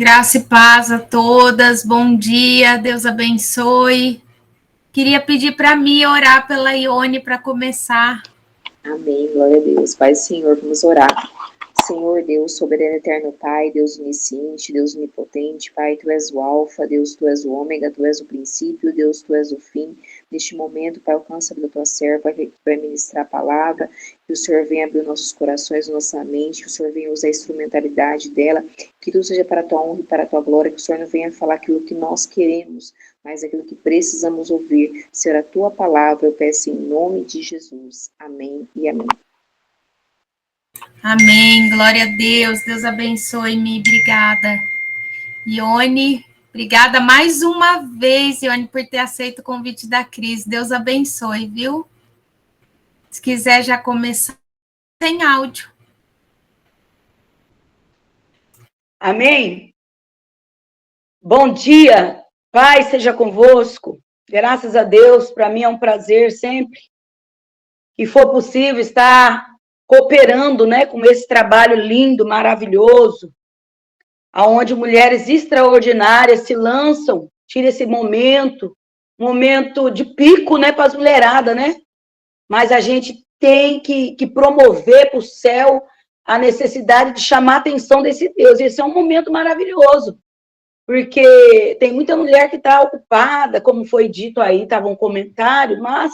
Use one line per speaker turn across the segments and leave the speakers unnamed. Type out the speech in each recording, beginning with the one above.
Graça e paz a todas, bom dia, Deus abençoe. Queria pedir para mim orar pela Ione para começar.
Amém, glória a Deus. Pai, Senhor, vamos orar. Senhor, Deus soberano, eterno Pai, Deus onisciente, Deus onipotente, Pai, Tu és o alfa, Deus, Tu és o ômega, Tu és o princípio, Deus, Tu és o fim. Neste momento, Pai, alcança a Tua serva, que vai ministrar a palavra, que o Senhor venha abrir nossos corações, nossa mente, que o Senhor venha usar a instrumentalidade dela, que tudo seja para a Tua honra e para a Tua glória, que o Senhor não venha falar aquilo que nós queremos, mas aquilo que precisamos ouvir. Senhor, a Tua palavra, eu peço em nome de Jesus. Amém e amém.
Amém, glória a Deus, Deus abençoe-me, obrigada. Ione, obrigada mais uma vez, Ione, por ter aceito o convite da Cris. Deus abençoe, viu? Se quiser já começar, tem áudio.
Amém? Bom dia, Pai seja convosco. Graças a Deus, para mim é um prazer sempre que for possível estar cooperando, né, com esse trabalho lindo, maravilhoso, aonde mulheres extraordinárias se lançam, tira esse momento de pico, né, para as mulheradas, né? Mas a gente tem que promover para o céu a necessidade de chamar a atenção desse Deus. Esse é um momento maravilhoso, porque tem muita mulher que está ocupada, como foi dito aí, estava um comentário, mas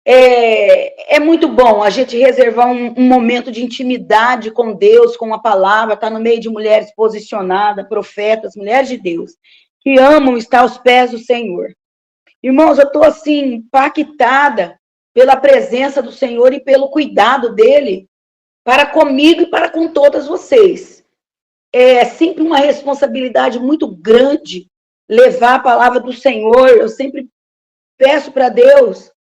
é muito bom a gente reservar um momento de intimidade com Deus, com a palavra, estar no meio de mulheres posicionadas, profetas, mulheres de Deus, que amam estar aos pés do Senhor. Irmãos, eu estou assim, impactada pela presença do Senhor e pelo cuidado dele para comigo e para com todas vocês. É sempre uma responsabilidade muito grande levar a palavra do Senhor. Eu sempre peço para Deus,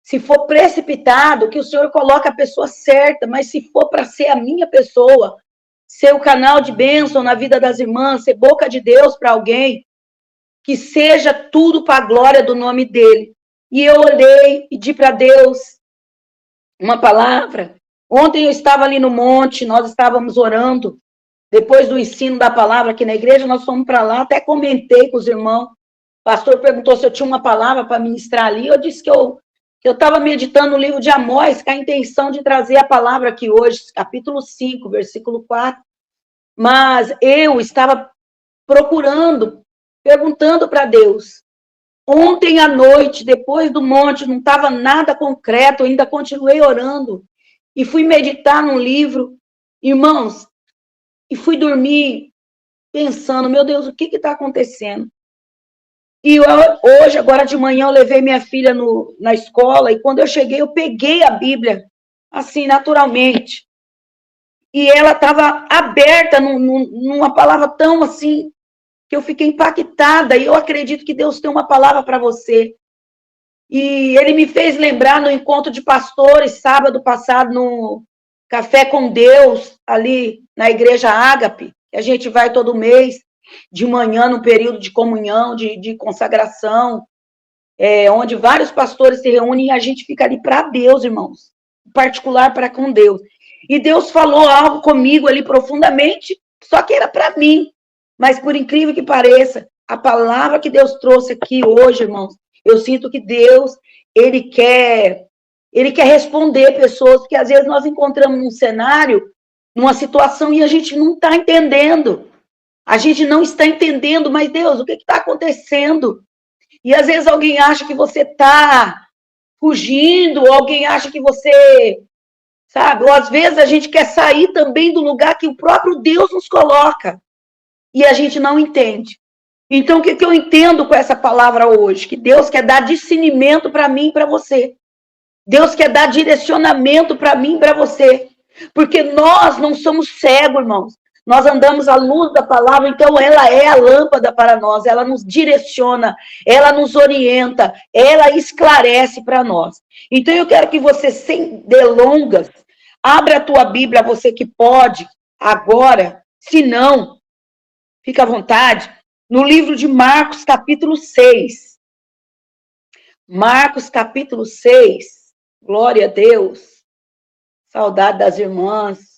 se for precipitado, que o Senhor coloque a pessoa certa, mas se for para ser a minha pessoa, ser o canal de bênção na vida das irmãs, ser boca de Deus para alguém, que seja tudo para a glória do nome dele. E eu olhei, pedi para Deus uma palavra. Ontem eu estava ali no monte, nós estávamos orando. Depois do ensino da palavra aqui na igreja, nós fomos para lá, até comentei com os irmãos. O pastor perguntou se eu tinha uma palavra para ministrar ali. Eu disse que eu estava meditando no livro de Amós, com a intenção de trazer a palavra aqui hoje, capítulo 5, versículo 4. Mas eu estava procurando, perguntando para Deus. Ontem à noite, depois do monte, não estava nada concreto, ainda continuei orando. E fui meditar num livro, irmãos, e fui dormir pensando, meu Deus, o que está acontecendo? E hoje, agora de manhã, eu levei minha filha na escola, e quando eu cheguei, eu peguei a Bíblia, assim, naturalmente. E ela estava aberta numa palavra tão assim, que eu fiquei impactada, e eu acredito que Deus tem uma palavra para você. E ele me fez lembrar no encontro de pastores, sábado passado, no Café com Deus, ali na Igreja Ágape, que a gente vai todo mês, de manhã, no período de comunhão, de consagração, onde vários pastores se reúnem e a gente fica ali para Deus, irmãos, em particular para com Deus. E Deus falou algo comigo ali profundamente, só que era para mim. Mas, por incrível que pareça, a palavra que Deus trouxe aqui hoje, irmãos, eu sinto que Deus, ele quer responder pessoas, porque às vezes nós encontramos num cenário, numa situação, e a gente não está entendendo. A gente não está entendendo, mas Deus, o que está acontecendo? E às vezes alguém acha que você está fugindo, ou alguém acha que você, sabe? Ou às vezes a gente quer sair também do lugar que o próprio Deus nos coloca. E a gente não entende. Então, o que eu entendo com essa palavra hoje? Que Deus quer dar discernimento para mim e para você. Deus quer dar direcionamento para mim e para você. Porque nós não somos cegos, irmãos. Nós andamos à luz da palavra, então ela é a lâmpada para nós, ela nos direciona, ela nos orienta, ela esclarece para nós. Então, eu quero que você, sem delongas, abra a tua Bíblia, você que pode, agora. Se não, fica à vontade, no livro de Marcos, capítulo 6. Marcos, capítulo 6. Glória a Deus. Saudade das irmãs.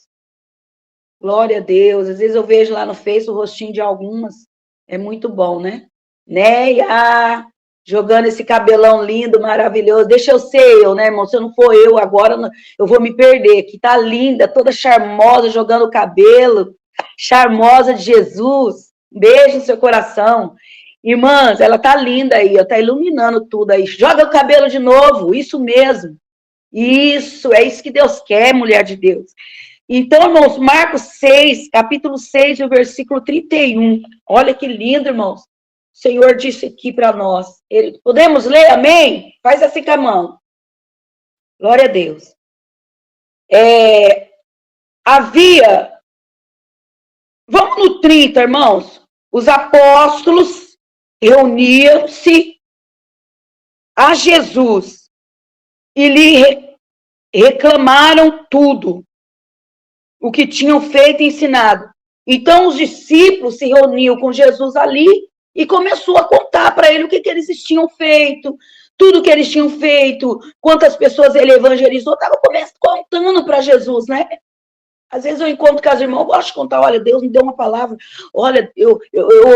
Glória a Deus. Às vezes eu vejo lá no Face o rostinho de algumas. É muito bom, né? Neia, jogando esse cabelão lindo, maravilhoso. Deixa eu ser eu, né, irmão? Se eu não for eu agora, eu vou me perder. Que tá linda, toda charmosa, jogando o cabelo. Charmosa de Jesus. Beijo no seu coração. Irmãs, ela tá linda aí, ó, tá iluminando tudo aí. Joga o cabelo de novo, isso mesmo. Isso, é isso que Deus quer, mulher de Deus. Então, irmãos, Marcos 6, capítulo 6, o versículo 31. Olha que lindo, irmãos. O Senhor disse aqui para nós. Podemos ler, amém? Faz assim com a mão. Glória a Deus. Vamos no 30, irmãos. Os apóstolos reuniam-se a Jesus e lhe reclamaram tudo o que tinham feito e ensinado. Então os discípulos se reuniam com Jesus ali e começou a contar para ele o que eles tinham feito, tudo que eles tinham feito, quantas pessoas ele evangelizou, estava contando para Jesus, né? Às vezes eu encontro com as irmãs, eu gosto de contar, olha, Deus me deu uma palavra, olha, eu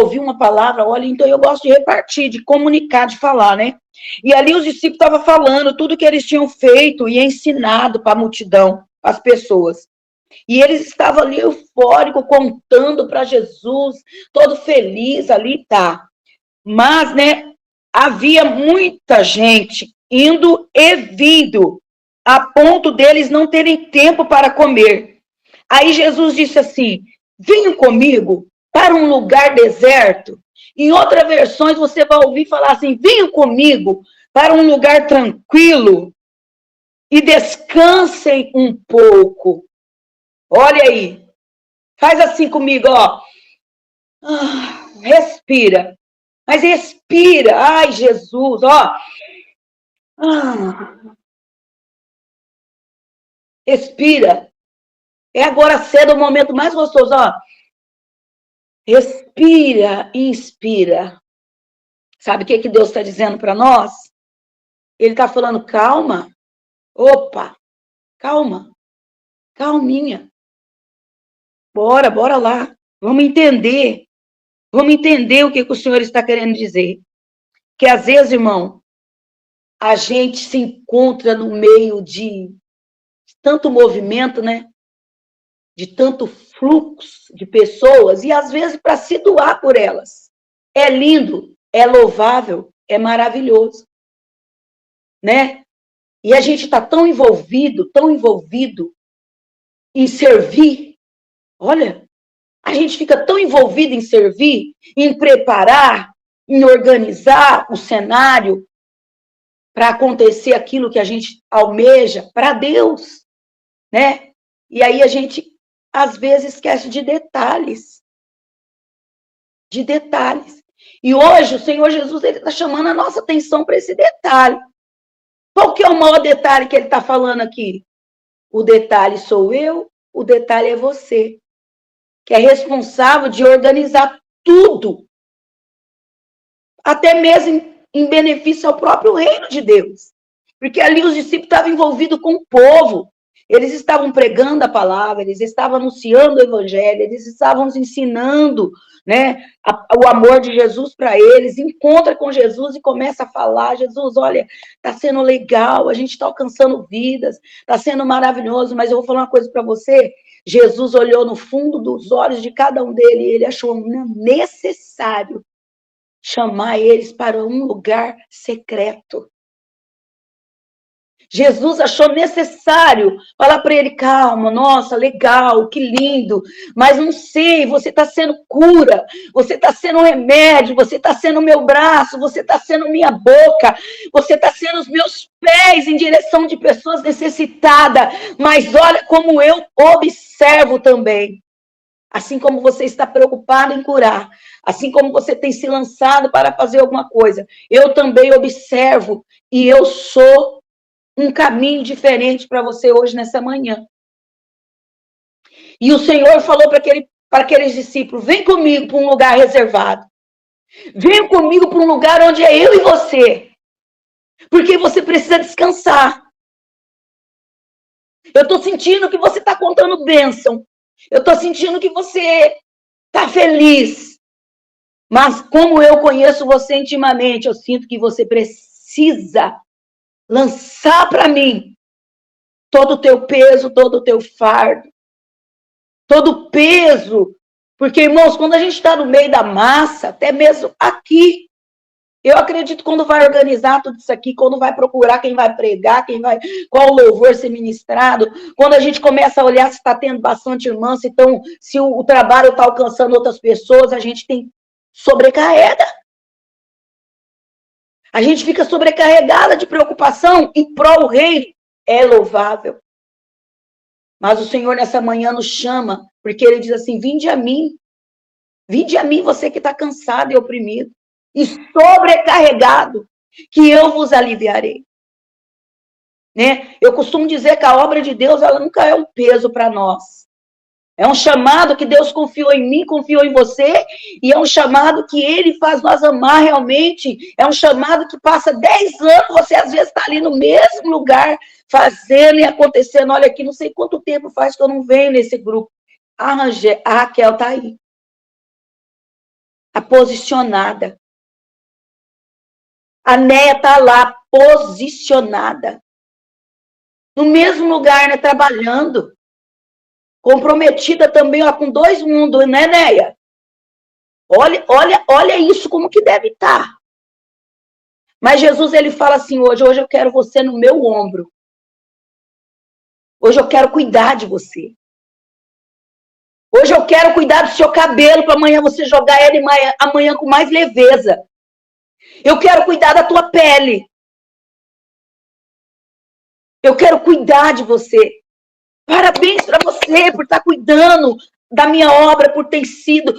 ouvi uma palavra, olha, então eu gosto de repartir, de comunicar, de falar, né? E ali os discípulos estavam falando tudo que eles tinham feito e ensinado para a multidão, as pessoas. E eles estavam ali eufóricos, contando para Jesus, todo feliz ali, tá. Mas, né, havia muita gente indo e vindo, a ponto deles não terem tempo para comer. Aí Jesus disse assim, venham comigo para um lugar deserto. Em outras versões você vai ouvir falar assim, venham comigo para um lugar tranquilo e descansem um pouco. Olha aí, faz assim comigo, ó. Respira, mas respira. Ai, Jesus, ó. Respira. É agora cedo o momento mais gostoso, ó. Respira e inspira. Sabe o que Deus está dizendo para nós? Ele está falando, calma. Opa, calma. Calminha. Bora lá. Vamos entender. Vamos entender o que o Senhor está querendo dizer. Que às vezes, irmão, a gente se encontra no meio de tanto movimento, né? De tanto fluxo de pessoas, e às vezes para se doar por elas. É lindo, é louvável, é maravilhoso. Né? E a gente está tão envolvido em servir. Olha, a gente fica tão envolvido em servir, em preparar, em organizar o cenário para acontecer aquilo que a gente almeja para Deus, né? E aí a gente, às vezes, esquece de detalhes. De detalhes. E hoje o Senhor Jesus está chamando a nossa atenção para esse detalhe. Qual que é o maior detalhe que ele está falando aqui? O detalhe sou eu, o detalhe é você, que é responsável de organizar tudo, até mesmo em benefício ao próprio reino de Deus. Porque ali os discípulos estavam envolvidos com o povo, eles estavam pregando a palavra, eles estavam anunciando o evangelho, eles estavam ensinando, né, o amor de Jesus para eles. Encontra com Jesus e começa a falar, Jesus, olha, está sendo legal, a gente está alcançando vidas, está sendo maravilhoso, mas eu vou falar uma coisa para você, Jesus olhou no fundo dos olhos de cada um deles e ele achou necessário chamar eles para um lugar secreto. Jesus achou necessário falar para ele, calma, nossa, legal, que lindo, mas não sei, você está sendo cura, você está sendo remédio, você está sendo meu braço, você está sendo minha boca, você está sendo os meus pés em direção de pessoas necessitadas, mas olha como eu observo também. Assim como você está preocupado em curar, assim como você tem se lançado para fazer alguma coisa, eu também observo e eu sou um caminho diferente para você hoje, nessa manhã. E o Senhor falou para aqueles discípulos, vem comigo para um lugar reservado. Vem comigo para um lugar onde é eu e você. Porque você precisa descansar. Eu estou sentindo que você está contando bênção. Eu estou sentindo que você está feliz. Mas como eu conheço você intimamente, eu sinto que você precisa lançar para mim todo o teu peso, todo o teu fardo, todo o peso. Porque, irmãos, quando a gente está no meio da massa, até mesmo aqui, eu acredito quando vai organizar tudo isso aqui, quando vai procurar quem vai pregar, qual louvor ser ministrado, quando a gente começa a olhar se está tendo bastante irmãos, se o trabalho está alcançando outras pessoas, a gente tem sobrecarrega. A gente fica sobrecarregada de preocupação em prol do reino. É louvável. Mas o Senhor nessa manhã nos chama, porque Ele diz assim, vinde a mim você que está cansado e oprimido, e sobrecarregado, que eu vos aliviarei. Né? Eu costumo dizer que a obra de Deus, ela nunca é um peso para nós. É um chamado que Deus confiou em mim, confiou em você, e é um chamado que Ele faz nós amar realmente. É um chamado que passa 10 anos, você às vezes está ali no mesmo lugar, fazendo e acontecendo. Olha aqui, não sei quanto tempo faz que eu não venho nesse grupo. A Raquel está aí. A posicionada. A Néia está lá, posicionada. No mesmo lugar, né, trabalhando. Comprometida também, ó, com 2 mundos, né, Néia? Olha isso, como que deve estar. Mas Jesus, ele fala assim, hoje eu quero você no meu ombro. Hoje eu quero cuidar de você. Hoje eu quero cuidar do seu cabelo, para amanhã você jogar ele amanhã com mais leveza. Eu quero cuidar da tua pele. Eu quero cuidar de você. Parabéns para você por estar cuidando da minha obra, por ter sido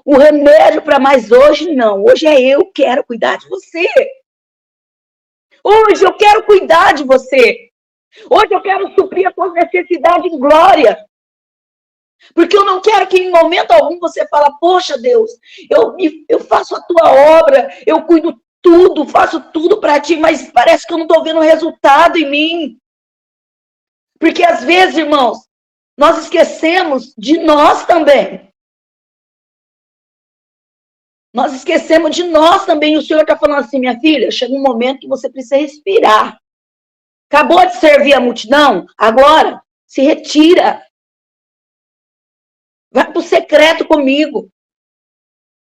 o remédio para mais. Hoje não. Hoje é eu que quero cuidar de você. Hoje eu quero cuidar de você. Hoje eu quero suprir a tua necessidade em glória. Porque eu não quero que em momento algum você fale, poxa Deus, eu faço a tua obra, eu cuido tudo, faço tudo para ti, mas parece que eu não estou vendo resultado em mim. Porque às vezes, irmãos, nós esquecemos de nós também. Nós esquecemos de nós também. O Senhor está falando assim, minha filha, chega um momento que você precisa respirar. Acabou de servir a multidão? Agora, se retira. Vai para o secreto comigo.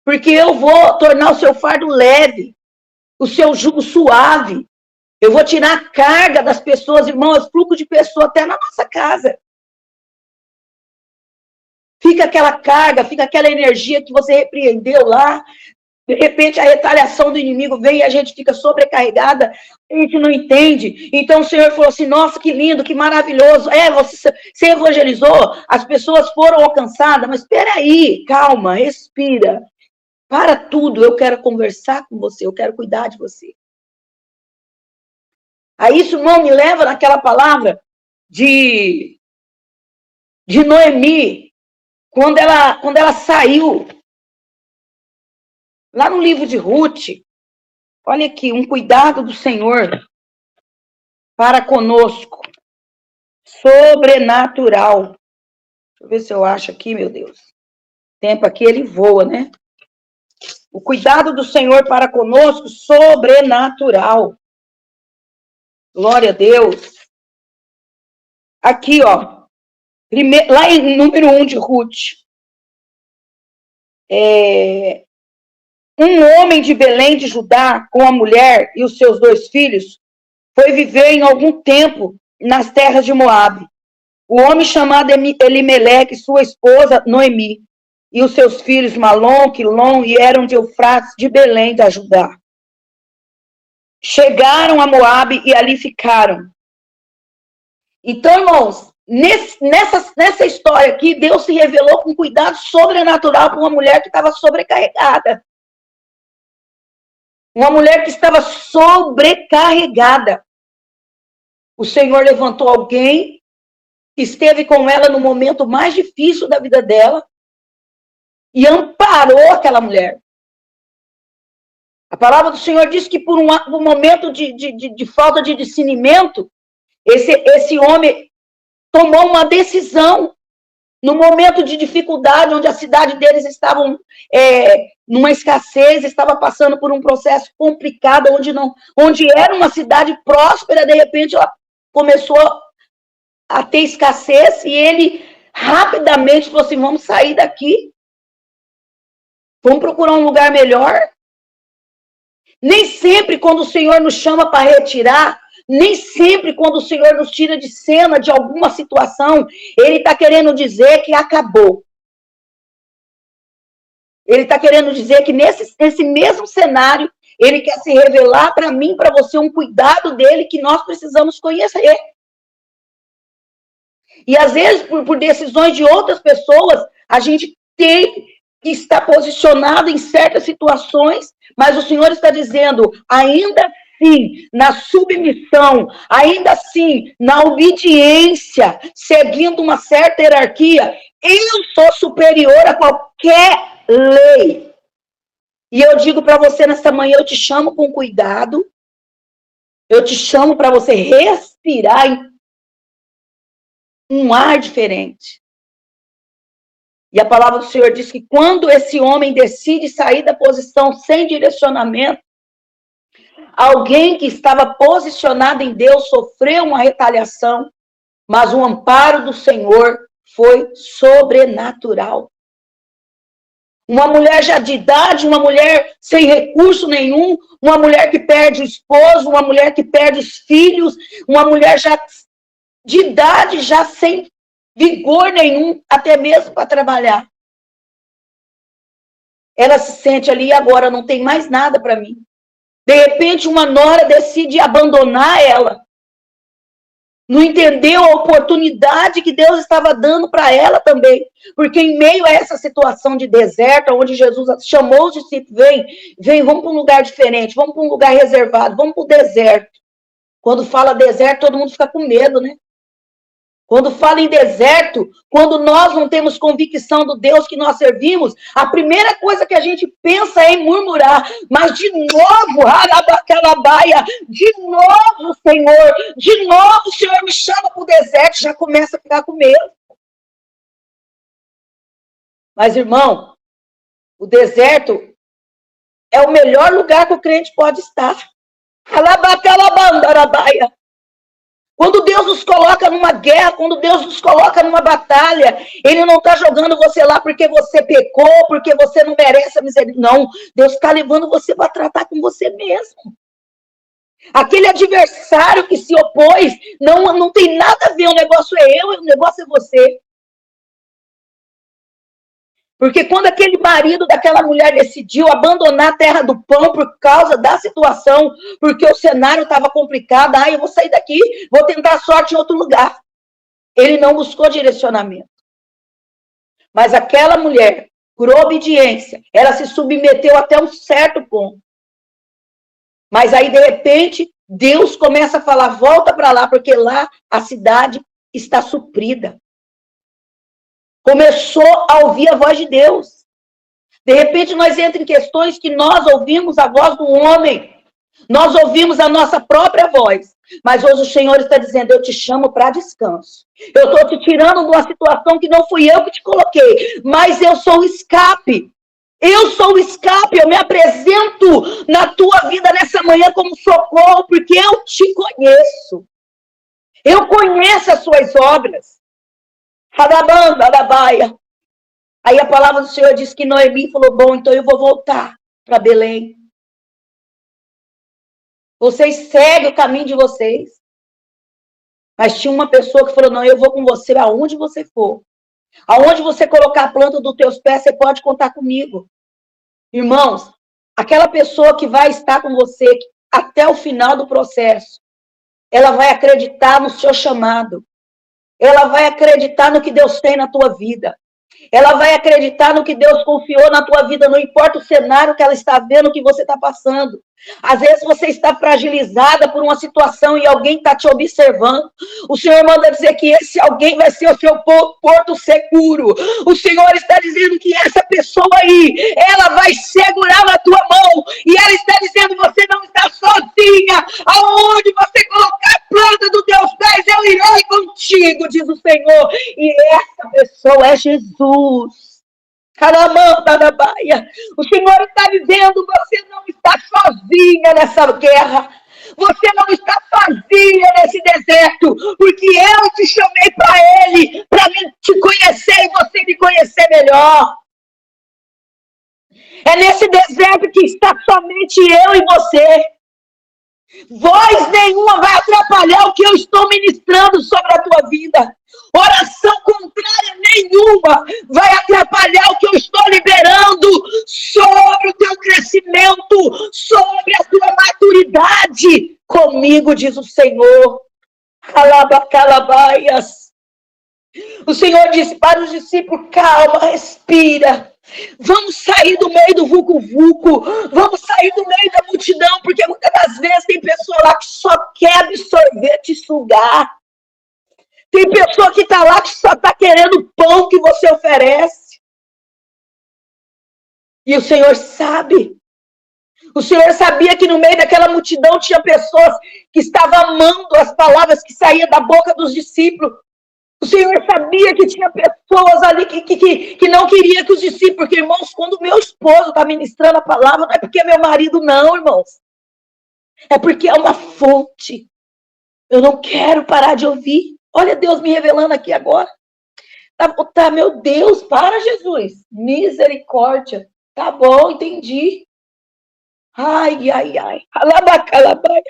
Porque eu vou tornar o seu fardo leve, o seu jugo suave. Eu vou tirar a carga das pessoas, irmãos, fluxo de pessoas até na nossa casa. Fica aquela carga, fica aquela energia que você repreendeu lá. De repente, a retaliação do inimigo vem e a gente fica sobrecarregada. A gente não entende. Então, o Senhor falou assim, nossa, que lindo, que maravilhoso. Você evangelizou, as pessoas foram alcançadas, mas espera aí, calma, respira. Para tudo, eu quero conversar com você, eu quero cuidar de você. Aí isso, irmão, me leva naquela palavra de Noemi, quando ela saiu, lá no livro de Ruth, olha aqui, um cuidado do Senhor para conosco, sobrenatural. Deixa eu ver se eu acho aqui, meu Deus. O tempo aqui, ele voa, né? O cuidado do Senhor para conosco, sobrenatural. Glória a Deus. Aqui, ó. Lá em número 1 de Ruth. Um homem de Belém de Judá, com a mulher e os seus 2 filhos, foi viver em algum tempo nas terras de Moabe. O homem chamado Elimeleque, sua esposa Noemi, e os seus filhos Malom, Quilom, e eram de Eufrates, de Belém, da Judá. Chegaram a Moabe e ali ficaram. Então, irmãos, nessa história aqui, Deus se revelou com cuidado sobrenatural para uma mulher que estava sobrecarregada. Uma mulher que estava sobrecarregada. O Senhor levantou alguém que esteve com ela no momento mais difícil da vida dela e amparou aquela mulher. A palavra do Senhor diz que por um momento de falta de discernimento, esse homem tomou uma decisão no momento de dificuldade, onde a cidade deles estavam numa escassez, estava passando por um processo complicado, onde era uma cidade próspera, de repente ela começou a ter escassez, e ele rapidamente falou assim, vamos sair daqui, vamos procurar um lugar melhor. Nem sempre quando o Senhor nos chama para retirar, nem sempre quando o Senhor nos tira de cena de alguma situação, Ele está querendo dizer que acabou. Ele está querendo dizer que nesse mesmo cenário, Ele quer se revelar para mim, para você, um cuidado dEle que nós precisamos conhecer. E às vezes, por decisões de outras pessoas, a gente tem que estar posicionado em certas situações, mas o Senhor está dizendo, ainda assim, na submissão, ainda assim, na obediência, seguindo uma certa hierarquia, eu sou superior a qualquer lei. E eu digo para você nesta manhã, eu te chamo com cuidado, eu te chamo para você respirar em um ar diferente. E a palavra do Senhor diz que quando esse homem decide sair da posição sem direcionamento, alguém que estava posicionado em Deus sofreu uma retaliação, mas o amparo do Senhor foi sobrenatural. Uma mulher já de idade, uma mulher sem recurso nenhum, uma mulher que perde o esposo, uma mulher que perde os filhos, uma mulher já de idade, já sem vigor nenhum, até mesmo para trabalhar. Ela se sente ali, agora não tem mais nada para mim. De repente, uma nora decide abandonar ela. Não entendeu a oportunidade que Deus estava dando para ela também. Porque em meio a essa situação de deserto, onde Jesus chamou os discípulos, vem, vamos para um lugar diferente, vamos para um lugar reservado, vamos para o deserto. Quando fala deserto, todo mundo fica com medo, né? Quando fala em deserto, quando nós não temos convicção do Deus que nós servimos, a primeira coisa que a gente pensa é em murmurar. Mas de novo, Harabacalabaia, de novo, Senhor, de novo o Senhor me chama para o deserto, já começa a ficar com medo. Mas, irmão, o deserto é o melhor lugar que o crente pode estar. Harabacalabandarabaya. Quando Deus nos coloca numa guerra, quando Deus nos coloca numa batalha, Ele não está jogando você lá porque você pecou, porque você não merece a misericórdia. Não, Deus está levando você para tratar com você mesmo. Aquele adversário que se opôs, não tem nada a ver, o negócio é eu, o negócio é você. Porque quando aquele marido daquela mulher decidiu abandonar a terra do pão por causa da situação, porque o cenário estava complicado, eu vou sair daqui, vou tentar sorte em outro lugar. Ele não buscou direcionamento. Mas aquela mulher, por obediência, ela se submeteu até um certo ponto. Mas aí, de repente, Deus começa a falar, volta para lá, porque lá a cidade está suprida. Começou a ouvir a voz de Deus. De repente, nós entramos em questões que nós ouvimos a voz do homem. Nós ouvimos a nossa própria voz. Mas hoje o Senhor está dizendo, eu te chamo para descanso. Eu estou te tirando de uma situação que não fui eu que te coloquei. Mas eu sou o escape. Eu sou o escape. Eu me apresento na tua vida nessa manhã como socorro, porque eu te conheço. Eu conheço as suas obras. Aí a palavra do Senhor diz que Noemi falou, bom, então eu vou voltar para Belém. Vocês seguem o caminho de vocês. Mas tinha uma pessoa que falou, não, eu vou com você aonde você for. Aonde você colocar a planta dos teus pés, você pode contar comigo. Irmãos, aquela pessoa que vai estar com você até o final do processo, ela vai acreditar no seu chamado. Ela vai acreditar no que Deus tem na tua vida. Ela vai acreditar no que Deus confiou na tua vida, não importa o cenário que ela está vendo, o que você está passando. Às vezes você está fragilizada por uma situação e alguém está te observando. O Senhor manda dizer que esse alguém vai ser o seu porto seguro. O Senhor está dizendo que essa pessoa aí, ela vai segurar na tua mão. E ela está dizendo, você não está sozinha. Aonde você colocar a planta dos teus pés, eu irei contigo, diz o Senhor. E essa pessoa pessoa é Jesus. O Senhor está dizendo, você não está sozinha nessa guerra. Você não está sozinha nesse deserto, porque eu te chamei para Ele, para te conhecer e você me conhecer melhor. É nesse deserto que está somente eu e você. Voz nenhuma vai atrapalhar o que eu estou ministrando sobre a tua vida. Oração contrária nenhuma vai atrapalhar o que eu estou liberando sobre o teu crescimento, sobre a tua maturidade. Comigo, diz o Senhor. Calabacalabaias. O Senhor disse para os discípulos, calma, respira. Vamos sair do meio do vucu-vucu, vamos sair do meio da multidão, porque muitas das vezes tem pessoa lá que só quer absorver, te sugar. Tem pessoa que está lá que só está querendo o pão que você oferece. E o Senhor sabe. O Senhor sabia que no meio daquela multidão tinha pessoas que estavam amando as palavras que saíam da boca dos discípulos. O Senhor sabia que tinha pessoas ali que não queria que os discípulos... Porque, irmãos, quando o meu esposo está ministrando a palavra, não é porque é meu marido, não, irmãos. É porque é uma fonte. Eu não quero parar de ouvir. Olha Deus me revelando aqui agora. Tá, meu Deus, para, Jesus. Misericórdia. Tá bom, entendi. Ai, ai, ai. Alabacalabaia.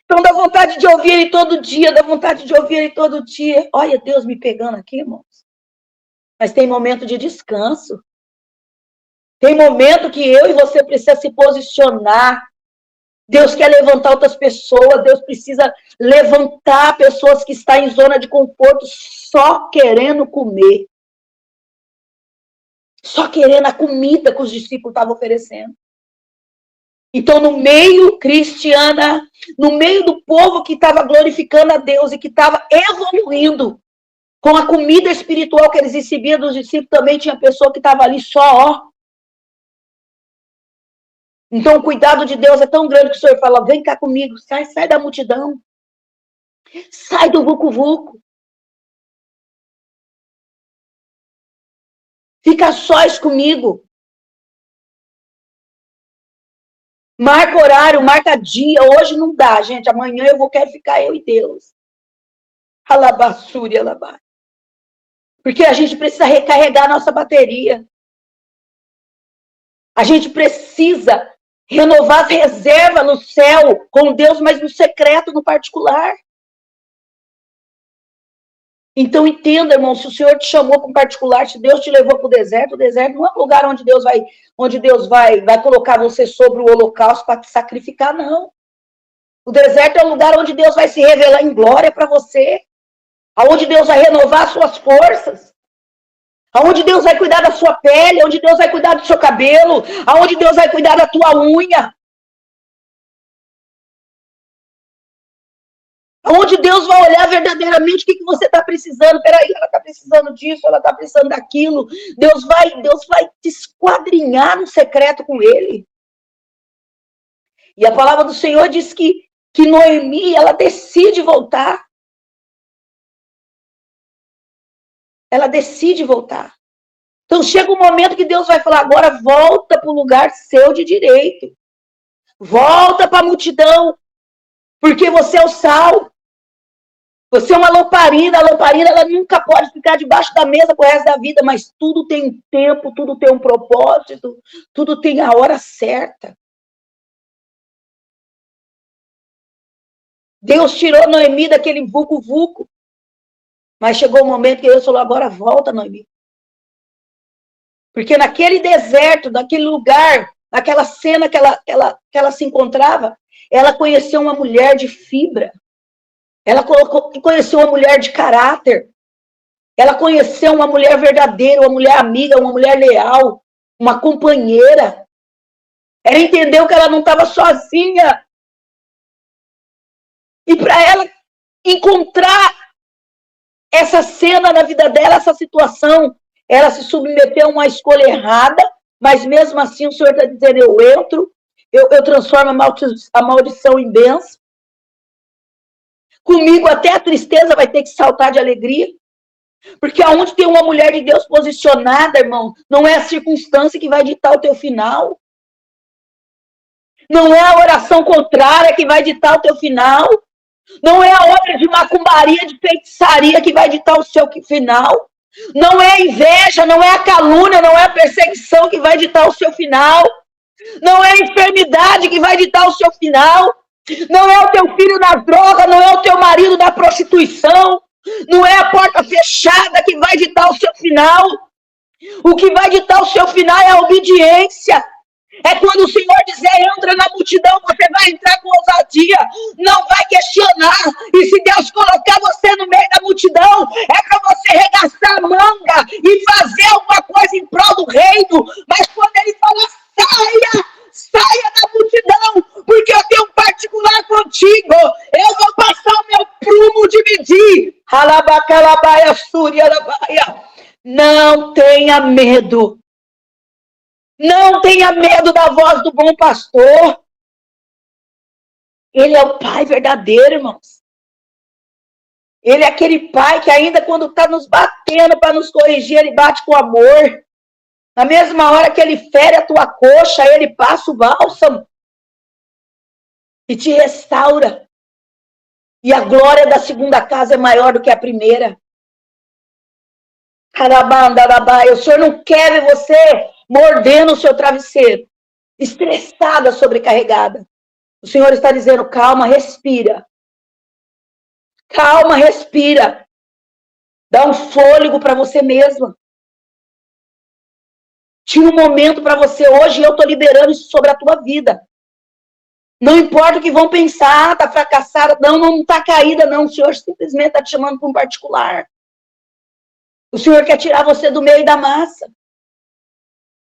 Então dá vontade de ouvir Ele todo dia, dá vontade de ouvir Ele todo dia. Olha Deus me pegando aqui, irmãos. Mas tem momento de descanso. Tem momento que eu e você precisa se posicionar. Deus quer levantar outras pessoas, Deus precisa levantar pessoas que estão em zona de conforto só querendo comer. Só querendo a comida que os discípulos estavam oferecendo. Então, no meio cristiana, no meio do povo que estava glorificando a Deus e que estava evoluindo com a comida espiritual que eles recebiam dos discípulos, também tinha pessoa que estava ali só, ó. Então, o cuidado de Deus é tão grande que o Senhor fala, vem cá comigo, sai da multidão. Sai do vucu-vucu. Fica sós comigo. Marca horário, marca dia. Hoje não dá, gente. Amanhã quero ficar eu e Deus. Alabassuri, alabá. Porque a gente precisa recarregar a nossa bateria. A gente precisa renovar as reservas no céu com Deus, mas no secreto, no particular. Então entenda, irmão, se o Senhor te chamou para um particular, se Deus te levou para o deserto não é um lugar onde Deus vai colocar você sobre o holocausto para te sacrificar, não. O deserto é um lugar onde Deus vai se revelar em glória para você, onde Deus vai renovar as suas forças, onde Deus vai cuidar da sua pele, onde Deus vai cuidar do seu cabelo, onde Deus vai cuidar da tua unha. Onde Deus vai olhar verdadeiramente o que você está precisando. Peraí, ela está precisando disso, ela está precisando daquilo. Deus vai te esquadrinhar no secreto com Ele. E a palavra do Senhor diz que Noemi, ela decide voltar. Ela decide voltar. Então chega um momento que Deus vai falar, agora volta para o lugar seu de direito. Volta para a multidão. Porque você é o sal. Você é uma lamparina. A lamparina ela nunca pode ficar debaixo da mesa pro resto da vida, mas tudo tem um tempo, tudo tem um propósito, tudo tem a hora certa. Deus tirou Noemi daquele vucu-vucu, mas chegou o momento que Deus falou, agora volta, Noemi. Porque naquele deserto, naquele lugar, naquela cena que ela se encontrava, ela conheceu uma mulher de fibra. Ela conheceu uma mulher de caráter. Ela conheceu uma mulher verdadeira, uma mulher amiga, uma mulher leal, uma companheira. Ela entendeu que ela não estava sozinha. E para ela encontrar essa cena na vida dela, essa situação, ela se submeteu a uma escolha errada, mas mesmo assim o Senhor está dizendo, eu entro, eu transformo a maldição em bênção. Comigo até a tristeza vai ter que saltar de alegria. Porque aonde tem uma mulher de Deus posicionada, irmão, não é a circunstância que vai ditar o teu final. Não é a oração contrária que vai ditar o teu final. Não é a obra de macumbaria, de feitiçaria que vai ditar o seu final. Não é a inveja, não é a calúnia, não é a perseguição que vai ditar o seu final. Não é a enfermidade que vai ditar o seu final. Não é o teu filho na droga, não é o teu marido na prostituição. Não é a porta fechada que vai ditar o seu final. O que vai ditar o seu final é a obediência. É quando o Senhor dizer, entra na multidão, você vai entrar com ousadia, não vai questionar. E se Deus colocar você no meio da multidão, é para você regaçar a manga e fazer alguma coisa em prol do reino. Mas quando Ele fala, saia da multidão, porque eu tenho um particular contigo. Eu vou passar o meu prumo de medir. Alabacalabaia, suriarabaia. Não tenha medo. Não tenha medo da voz do bom pastor. Ele é o pai verdadeiro, irmãos. Ele é aquele pai que ainda quando está nos batendo para nos corrigir, ele bate com amor. Na mesma hora que ele fere a tua coxa, ele passa o bálsamo e te restaura. E a glória da segunda casa é maior do que a primeira. O Senhor não quer ver você mordendo o seu travesseiro, estressada, sobrecarregada. O Senhor está dizendo, calma, respira. Calma, respira. Dá um fôlego para você mesma. Tira um momento para você. Hoje eu estou liberando isso sobre a tua vida. Não importa o que vão pensar, está fracassada. Não está caída, não. O Senhor simplesmente está te chamando para um particular. O Senhor quer tirar você do meio da massa.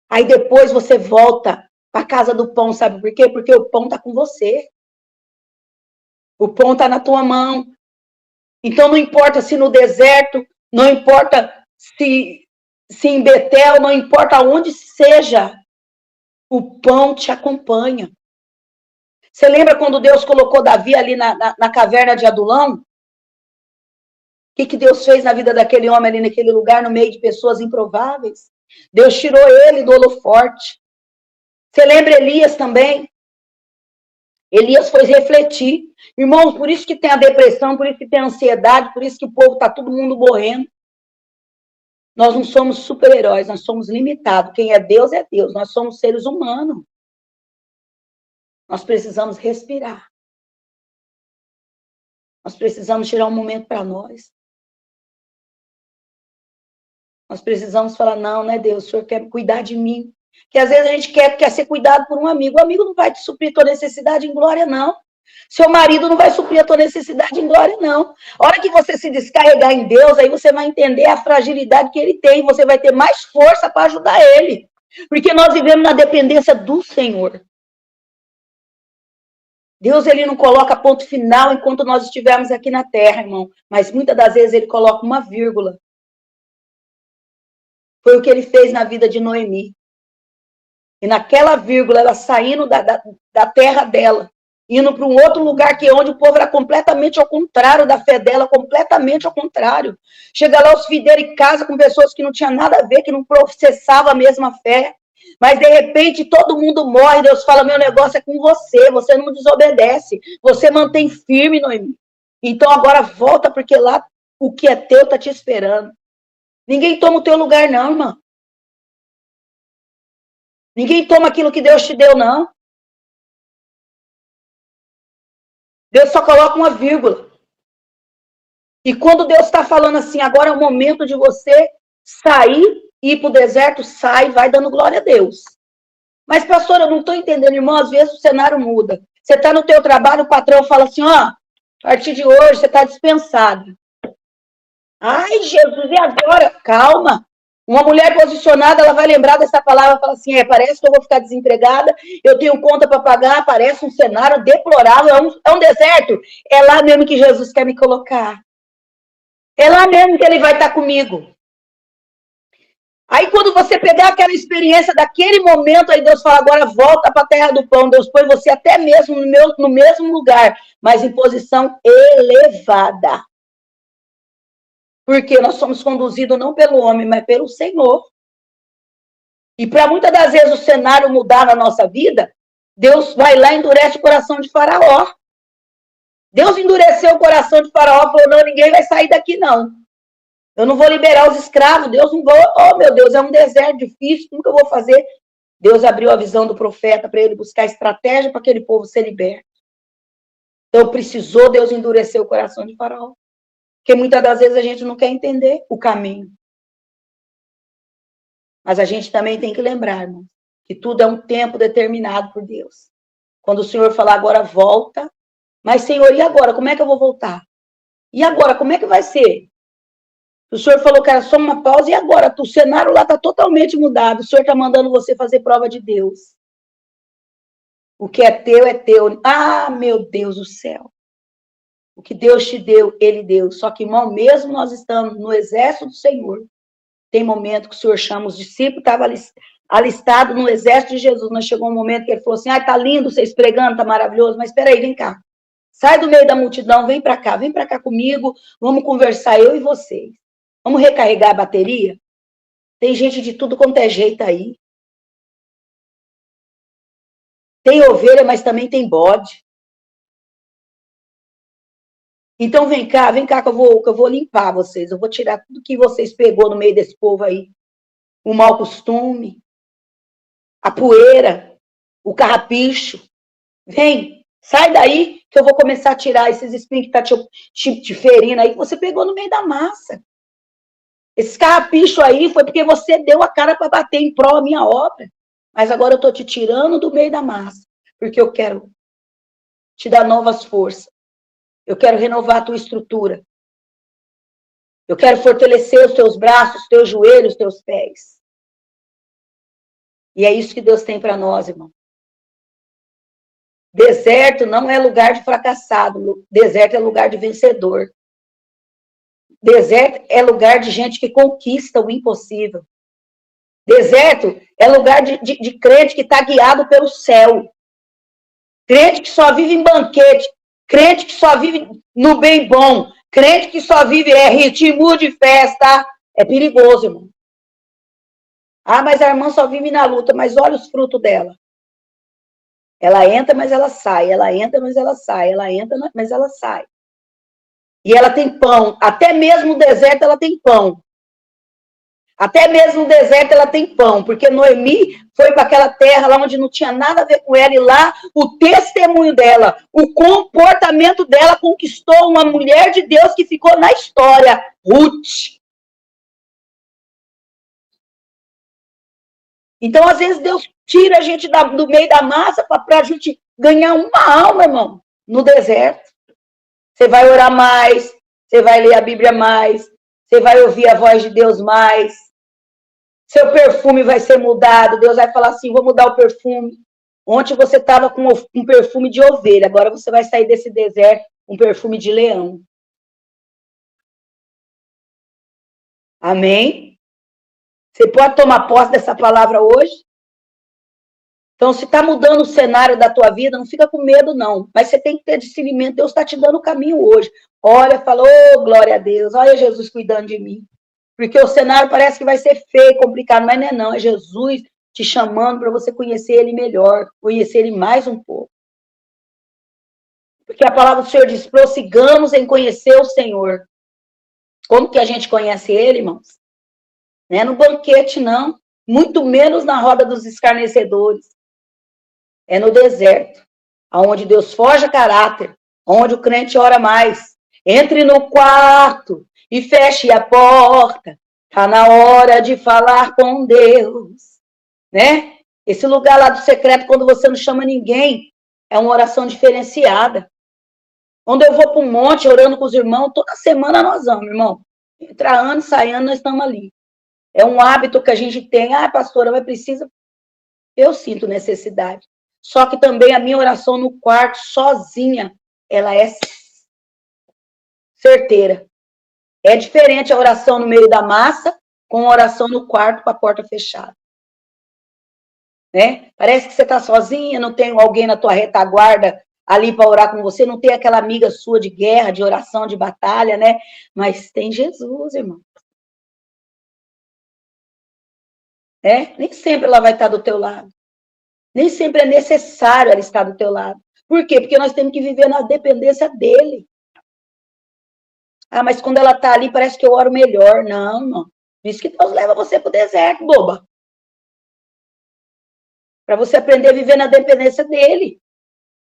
Aí depois você volta para a casa do pão, sabe por quê? Porque o pão está com você. O pão está na tua mão. Então não importa se no deserto, não importa se em Betel, não importa onde seja, o pão te acompanha. Você lembra quando Deus colocou Davi ali na caverna de Adulão? O que Deus fez na vida daquele homem ali naquele lugar, no meio de pessoas improváveis? Deus tirou ele do holoforte. Você lembra Elias também? Elias foi refletir. Irmãos, por isso que tem a depressão, por isso que tem a ansiedade, por isso que o povo está todo mundo morrendo. Nós não somos super-heróis, nós somos limitados. Quem é Deus, nós somos seres humanos. Nós precisamos respirar. Nós precisamos tirar um momento para nós. Nós precisamos falar, não, né, Deus, o Senhor quer cuidar de mim. Que às vezes a gente quer ser cuidado por um amigo. O amigo não vai te suprir tua necessidade em glória, não. Seu marido não vai suprir a tua necessidade em glória, não. A hora que você se descarregar em Deus, aí você vai entender a fragilidade que ele tem. Você vai ter mais força para ajudar ele. Porque nós vivemos na dependência do Senhor. Deus, ele não coloca ponto final enquanto nós estivermos aqui na terra, irmão. Mas muitas das vezes ele coloca uma vírgula. Foi o que ele fez na vida de Noemi. E naquela vírgula, ela saindo da terra dela, indo para um outro lugar que onde o povo era completamente ao contrário da fé dela, completamente ao contrário. Chega lá os fideiros e casa com pessoas que não tinham nada a ver, que não processavam a mesma fé. Mas, de repente, todo mundo morre. Deus fala, meu negócio é com você. Você não desobedece. Você mantém firme, Noemi. Então, agora volta, porque lá o que é teu está te esperando. Ninguém toma o teu lugar, não, irmão. Ninguém toma aquilo que Deus te deu, não. Deus só coloca uma vírgula. E quando Deus está falando assim, agora é o momento de você sair e ir para o deserto, sai e vai dando glória a Deus. Mas, pastor, eu não estou entendendo, irmão, às vezes o cenário muda. Você está no teu trabalho, o patrão fala assim, ó, a partir de hoje você está dispensado. Ai, Jesus, e agora? Calma. Uma mulher posicionada, ela vai lembrar dessa palavra e fala assim, parece que eu vou ficar desempregada, eu tenho conta para pagar, parece um cenário deplorável, é um deserto. É lá mesmo que Jesus quer me colocar. É lá mesmo que ele vai estar comigo. Aí quando você pegar aquela experiência daquele momento, aí Deus fala, agora volta para a terra do pão. Deus põe você até mesmo no mesmo lugar, mas em posição elevada. Porque nós somos conduzidos não pelo homem, mas pelo Senhor. E para muitas das vezes o cenário mudar na nossa vida, Deus vai lá e endurece o coração de Faraó. Deus endureceu o coração de Faraó e falou, não, ninguém vai sair daqui, não. Eu não vou liberar os escravos, Deus não vai... Oh, meu Deus, é um deserto difícil, como que eu vou fazer? Deus abriu a visão do profeta para ele buscar estratégia para aquele povo ser liberto. Então, precisou Deus endurecer o coração de Faraó. Porque muitas das vezes a gente não quer entender o caminho. Mas a gente também tem que lembrar, irmão, que tudo é um tempo determinado por Deus. Quando o Senhor falar agora, volta. Mas, Senhor, e agora? Como é que eu vou voltar? E agora? Como é que vai ser? O Senhor falou que era só uma pausa, e agora? O cenário lá está totalmente mudado. O Senhor está mandando você fazer prova de Deus. O que é teu é teu. Ah, meu Deus do céu. O que Deus te deu, Ele deu. Só que, irmão, mesmo nós estamos no exército do Senhor, tem momento que o Senhor chama os discípulos, estava alistado no exército de Jesus, mas chegou um momento que ele falou assim, tá lindo vocês pregando, tá maravilhoso, mas espera aí, vem cá. Sai do meio da multidão, vem para cá comigo, vamos conversar, eu e vocês. Vamos recarregar a bateria? Tem gente de tudo quanto é jeito aí. Tem ovelha, mas também tem bode. Então vem cá que eu vou limpar vocês. Eu vou tirar tudo que vocês pegou no meio desse povo aí. O mau costume, a poeira, o carrapicho. Vem, sai daí que eu vou começar a tirar esses espinhos que tá te ferindo aí, que você pegou no meio da massa. Esse carrapicho aí foi porque você deu a cara para bater em prol da minha obra. Mas agora eu estou te tirando do meio da massa, porque eu quero te dar novas forças. Eu quero renovar a tua estrutura. Eu quero fortalecer os teus braços, os teus joelhos, os teus pés. E é isso que Deus tem para nós, irmão. Deserto não é lugar de fracassado. Deserto é lugar de vencedor. Deserto é lugar de gente que conquista o impossível. Deserto é lugar de crente que está guiado pelo céu. Crente que só vive em banquete. Crente que só vive no bem bom. Crente que só vive ritmo de festa. É perigoso, irmão. Ah, mas a irmã só vive na luta. Mas olha os frutos dela. Ela entra, mas ela sai. Ela entra, mas ela sai. Ela entra, mas ela sai. E ela tem pão. Até mesmo no deserto ela tem pão. Até mesmo no deserto ela tem pão. Porque Noemi foi para aquela terra lá onde não tinha nada a ver com ela. E lá o testemunho dela, o comportamento dela conquistou uma mulher de Deus que ficou na história. Ruth. Então, às vezes, Deus tira a gente do meio da massa para a gente ganhar uma alma, irmão, no deserto. Você vai orar mais, você vai ler a Bíblia mais, você vai ouvir a voz de Deus mais. Seu perfume vai ser mudado. Deus vai falar assim, vou mudar o perfume. Ontem você estava com um perfume de ovelha, agora você vai sair desse deserto com um perfume de leão. Amém? Você pode tomar posse dessa palavra hoje? Então, se está mudando o cenário da tua vida, não fica com medo, não. Mas você tem que ter discernimento. Deus está te dando o caminho hoje. Olha, fala, oh, glória a Deus. Olha Jesus cuidando de mim. Porque o cenário parece que vai ser feio, complicado, mas não é não. É Jesus te chamando para você conhecer Ele melhor. Conhecer Ele mais um pouco. Porque a palavra do Senhor diz, prossigamos em conhecer o Senhor. Como que a gente conhece Ele, irmãos? Não é no banquete, não. Muito menos na roda dos escarnecedores. É no deserto, onde Deus forja caráter, onde o crente ora mais. Entre no quarto e feche a porta. Está na hora de falar com Deus. Né? Esse lugar lá do secreto, quando você não chama ninguém, é uma oração diferenciada. Quando eu vou para um monte orando com os irmãos, toda semana nós vamos, irmão. Entra ano, sai ano, nós estamos ali. É um hábito que a gente tem. Ah, pastora, mas precisa... Eu sinto necessidade. Só que também a minha oração no quarto, sozinha, ela é certeira. É diferente a oração no meio da massa com a oração no quarto com a porta fechada. Né? Parece que você está sozinha, não tem alguém na tua retaguarda ali para orar com você, não tem aquela amiga sua de guerra, de oração, de batalha, né? Mas tem Jesus, irmão. Nem sempre ela vai estar do teu lado. Nem sempre é necessário ela estar do teu lado. Por quê? Porque nós temos que viver na dependência dele. Ah, mas quando ela está ali, parece que eu oro melhor. Não, não. Por isso que Deus leva você para o deserto, boba. Para você aprender a viver na dependência dele.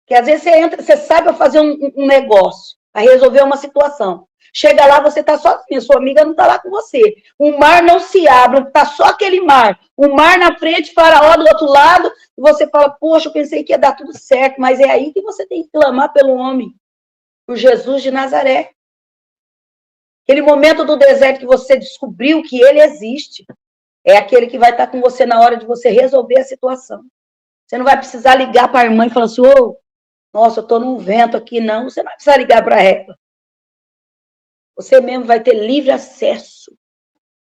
Porque às vezes você entra, você sai para fazer um negócio, a resolver uma situação. Chega lá, você está sozinha, sua amiga não está lá com você. O mar não se abre, está só aquele mar. O mar na frente, Faraó do outro lado, e você fala, poxa, eu pensei que ia dar tudo certo, mas é aí que você tem que clamar pelo homem, por Jesus de Nazaré. Aquele momento do deserto que você descobriu que ele existe, é aquele que vai estar com você na hora de você resolver a situação. Você não vai precisar ligar para a irmã e falar assim, nossa, eu estou num vento aqui, não. Você não vai precisar ligar para ela. Você mesmo vai ter livre acesso.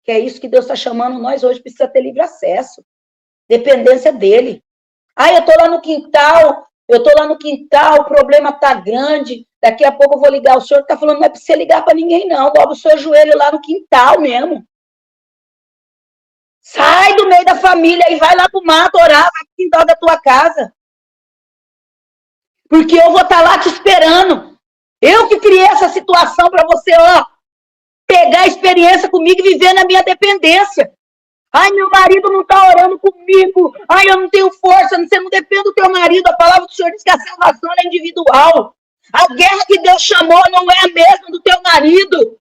Que é isso que Deus está chamando nós hoje, precisa ter livre acesso. Dependência dele. Eu estou lá no quintal, o problema está grande, daqui a pouco eu vou ligar. O senhor está falando, não é para você ligar para ninguém, não. Dobra o seu joelho lá no quintal mesmo. Sai do meio da família e vai lá para o mato orar, vai para o quintal da tua casa. Porque eu vou estar lá te esperando. Eu que criei essa situação para você, pegar a experiência comigo e viver na minha dependência. Meu marido não está orando comigo. Eu não tenho força. Você não depende do teu marido. A palavra do Senhor diz que a salvação é individual. A guerra que Deus chamou não é a mesma do teu marido.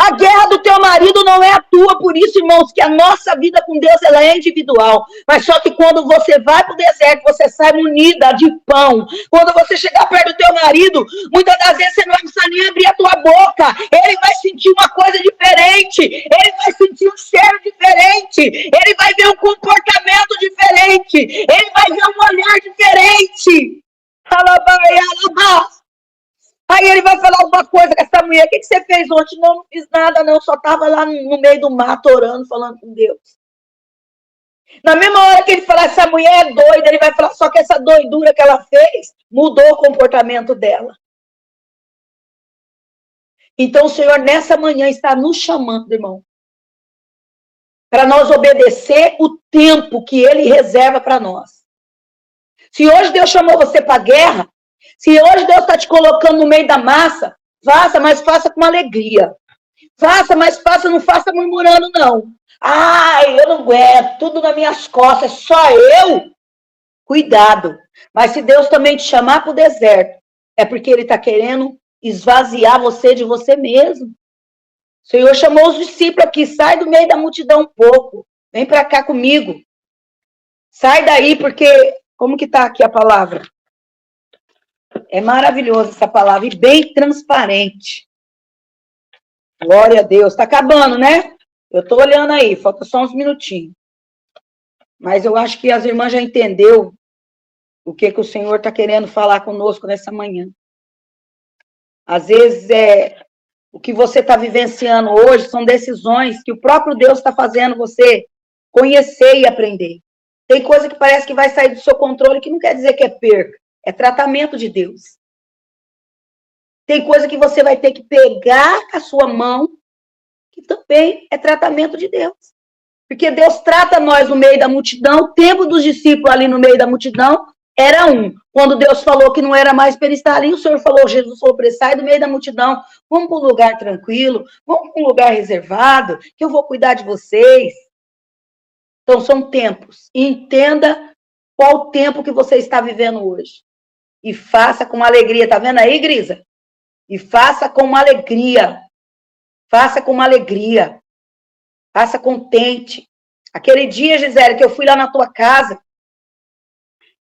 A guerra do teu marido não é a tua, por isso, irmãos, que a nossa vida com Deus ela é individual. Mas só que quando você vai para o deserto, você sai munida de pão. Quando você chegar perto do teu marido, muitas das vezes você não vai precisar nem abrir a tua boca. Ele vai sentir uma coisa diferente. Ele vai sentir um cheiro diferente. Ele vai ver um comportamento diferente. Ele vai ver um olhar diferente. Aí ele vai falar alguma coisa com essa mulher. O que você fez ontem? Não fiz nada, não. Só estava lá no meio do mato orando, falando com Deus. Na mesma hora que ele falar, essa mulher é doida, ele vai falar, só que essa doidura que ela fez mudou o comportamento dela. Então o Senhor nessa manhã está nos chamando, irmão, para nós obedecer o tempo que ele reserva para nós. Se hoje Deus chamou você para a guerra, se hoje Deus está te colocando no meio da massa, faça, mas faça com alegria. Faça, mas faça, não faça murmurando, não. Eu não aguento, tudo nas minhas costas, só eu. Cuidado. Mas se Deus também te chamar para o deserto, é porque ele está querendo esvaziar você de você mesmo. O Senhor chamou os discípulos aqui, sai do meio da multidão um pouco. Vem para cá comigo. Sai daí, porque... Como que está aqui a palavra? É maravilhosa essa palavra e bem transparente. Glória a Deus. Está acabando, né? Eu estou olhando aí, falta só uns minutinhos. Mas eu acho que as irmãs já entenderam o que o Senhor está querendo falar conosco nessa manhã. Às vezes, o que você está vivenciando hoje são decisões que o próprio Deus está fazendo você conhecer e aprender. Tem coisa que parece que vai sair do seu controle, que não quer dizer que é perca. É tratamento de Deus. Tem coisa que você vai ter que pegar com a sua mão, que também é tratamento de Deus. Porque Deus trata nós no meio da multidão, o tempo dos discípulos ali no meio da multidão era um. Quando Deus falou que não era mais para ele estar ali, o Senhor falou, Jesus falou para ele, sai do meio da multidão, vamos para um lugar tranquilo, vamos para um lugar reservado, que eu vou cuidar de vocês. Então, são tempos. Entenda qual o tempo que você está vivendo hoje. E faça com alegria. Tá vendo aí, Grisa? E faça com alegria. Faça com alegria. Faça contente. Aquele dia, Gisele, que eu fui lá na tua casa,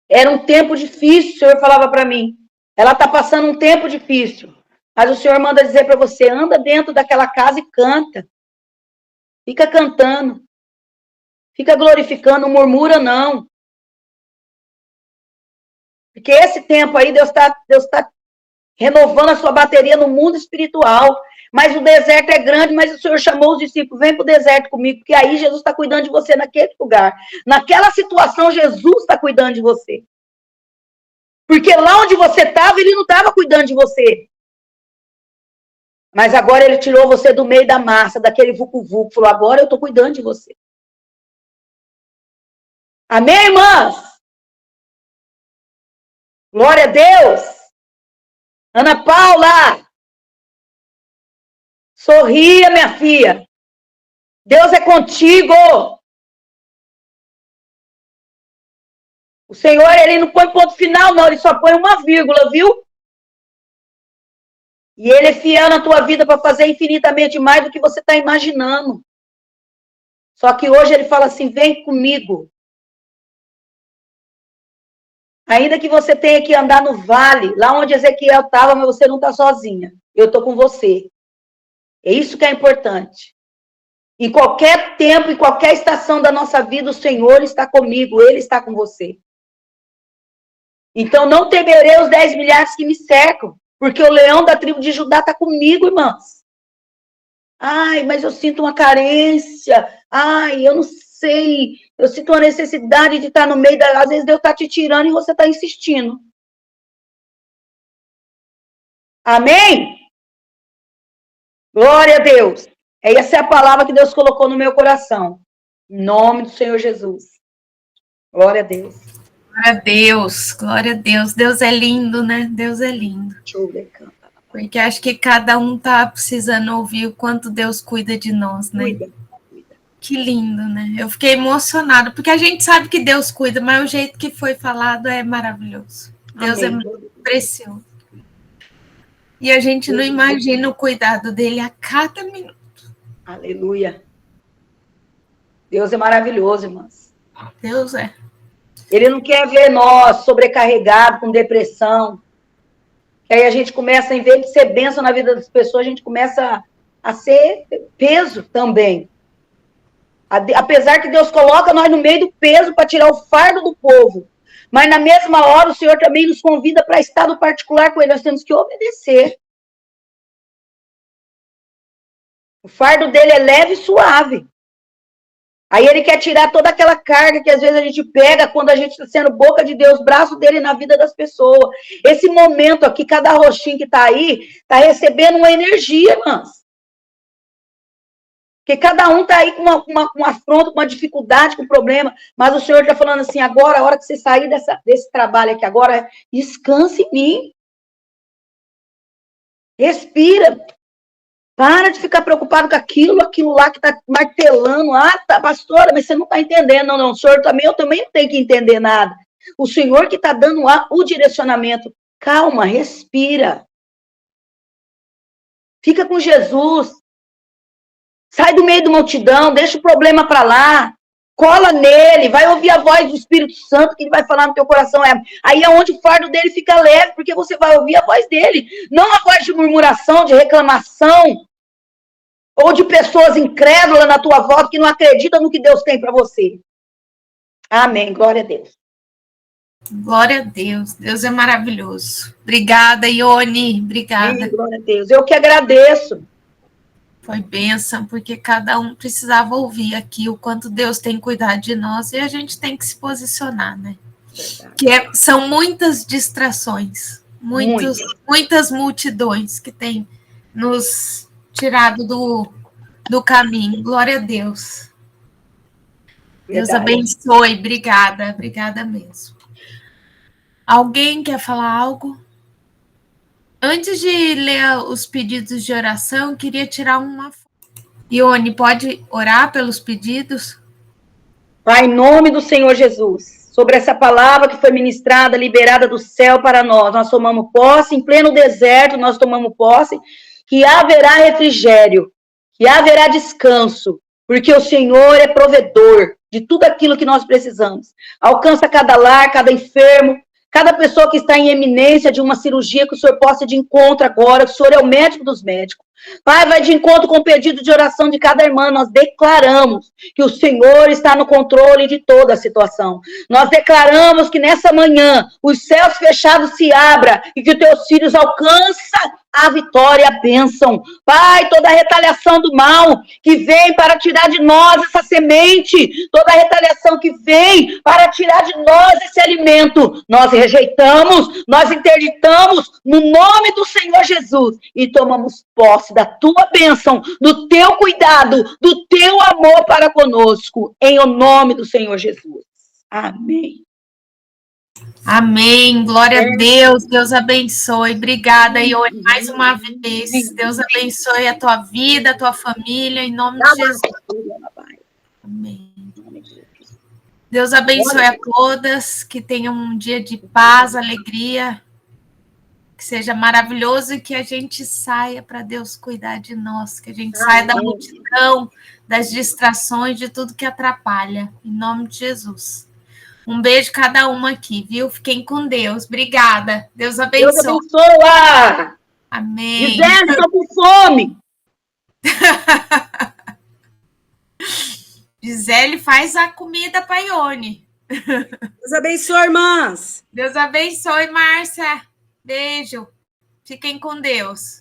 era um tempo difícil, o Senhor falava para mim. Ela está passando um tempo difícil. Mas o Senhor manda dizer para você, anda dentro daquela casa e canta. Fica cantando. Fica glorificando, não murmura, não. Porque esse tempo aí, Deus tá renovando a sua bateria no mundo espiritual. Mas o deserto é grande, mas o Senhor chamou os discípulos, vem para o deserto comigo, porque aí Jesus está cuidando de você naquele lugar. Naquela situação, Jesus está cuidando de você. Porque lá onde você estava, ele não estava cuidando de você. Mas agora ele tirou você do meio da massa, daquele vucu-vucu, falou, agora eu estou cuidando de você. Amém, irmãs? Glória a Deus. Ana Paula, sorria, minha filha. Deus é contigo. O Senhor, ele não põe ponto final, não. Ele só põe uma vírgula, viu? E ele é fiel na tua vida para fazer infinitamente mais do que você está imaginando. Só que hoje ele fala assim, vem comigo. Ainda que você tenha que andar no vale, lá onde Ezequiel estava, mas você não está sozinha. Eu estou com você. É isso que é importante. Em qualquer tempo, em qualquer estação da nossa vida, o Senhor está comigo, Ele está com você. Então, não temerei os 10 milhares que me cercam, porque o leão da tribo de Judá está comigo, irmãs. Ai, mas eu sinto uma carência. Ai, eu não sei. Eu sinto uma necessidade de estar no meio da... Às vezes Deus está te tirando e você está insistindo. Amém? Glória a Deus. Essa é a palavra que Deus colocou no meu coração. Em nome do Senhor Jesus. Glória a Deus.
Glória a Deus, glória a Deus. Deus é lindo, né? Deus é lindo. Porque acho que cada um tá precisando ouvir o quanto Deus cuida de nós, né? Cuida. Que lindo, né? Eu fiquei emocionada, porque a gente sabe que Deus cuida, mas o jeito que foi falado é maravilhoso. Deus Amém. É muito precioso. E a gente não imagina o cuidado dele a cada minuto.
Aleluia. Deus é maravilhoso, irmãs.
Deus é.
Ele não quer ver nós sobrecarregados, com depressão. Que aí a gente começa, em vez de ser bênção na vida das pessoas, a gente começa a ser peso também. Apesar que Deus coloca nós no meio do peso para tirar o fardo do povo. Mas na mesma hora o Senhor também nos convida para estar no particular com Ele. Nós temos que obedecer. O fardo dele é leve e suave. Aí ele quer tirar toda aquela carga que às vezes a gente pega quando a gente está sendo boca de Deus, braço dele na vida das pessoas. Esse momento aqui, cada roxinho que está aí, está recebendo uma energia, irmãs. Porque cada um está aí com uma afronta, com uma dificuldade, com um problema. Mas o Senhor está falando assim, agora, a hora que você sair desse trabalho aqui agora, descanse em mim. Respira. Para de ficar preocupado com aquilo lá que está martelando. Ah, tá, pastora, mas você não está entendendo. Não, o Senhor também, eu também não tenho que entender nada. O Senhor que está dando o direcionamento. Calma, respira. Fica com Jesus. Sai do meio da multidão, deixa o problema para lá. Cola nele, vai ouvir a voz do Espírito Santo que ele vai falar no teu coração. Aí é onde o fardo dele fica leve, porque você vai ouvir a voz dele. Não a voz de murmuração, de reclamação, ou de pessoas incrédulas na tua volta que não acreditam no que Deus tem para você. Amém, glória a Deus.
Glória a Deus, Deus é maravilhoso. Obrigada, Ione, obrigada.
Glória a Deus, eu que agradeço.
Foi bênção, porque cada um precisava ouvir aqui o quanto Deus tem cuidado de nós e a gente tem que se posicionar, né? São muitas distrações, muitas multidões que têm nos tirado do caminho. Glória a Deus. Deus abençoe, obrigada mesmo. Alguém quer falar algo? Antes de ler os pedidos de oração, queria tirar uma foto. Ione, pode orar pelos pedidos?
Pai, em nome do Senhor Jesus, sobre essa palavra que foi ministrada, liberada do céu para nós tomamos posse, em pleno deserto nós tomamos posse, que haverá refrigério, que haverá descanso, porque o Senhor é provedor de tudo aquilo que nós precisamos. Alcança cada lar, cada enfermo, cada pessoa que está em eminência de uma cirurgia, que o Senhor possa ir de encontro agora, que o Senhor é o médico dos médicos. Pai, vai de encontro com o pedido de oração de cada irmã. Nós declaramos que o Senhor está no controle de toda a situação. Nós declaramos que nessa manhã os céus fechados se abram e que os teus filhos alcançam a vitória, a bênção. Pai, toda a retaliação do mal que vem para tirar de nós essa semente, toda a retaliação que vem para tirar de nós esse alimento, nós rejeitamos, nós interditamos no nome do Senhor Jesus e tomamos posse da tua bênção, do teu cuidado, do teu amor para conosco, em o nome do Senhor Jesus. Amém.
Amém, glória a Deus, Deus abençoe, obrigada, Ione, mais uma vez, Deus abençoe a tua vida, a tua família, em nome de Jesus. Amém. Deus abençoe a todas, que tenham um dia de paz, alegria, que seja maravilhoso e que a gente saia para Deus cuidar de nós, que a gente saia da multidão, das distrações, de tudo que atrapalha, em nome de Jesus. Um beijo cada uma aqui, viu? Fiquem com Deus. Obrigada. Deus abençoe.
Deus abençoe.
Amém.
Gisele, estou com fome.
Gisele, faz a comida para Ione.
Deus abençoe, irmãs.
Deus abençoe, Márcia. Beijo. Fiquem com Deus.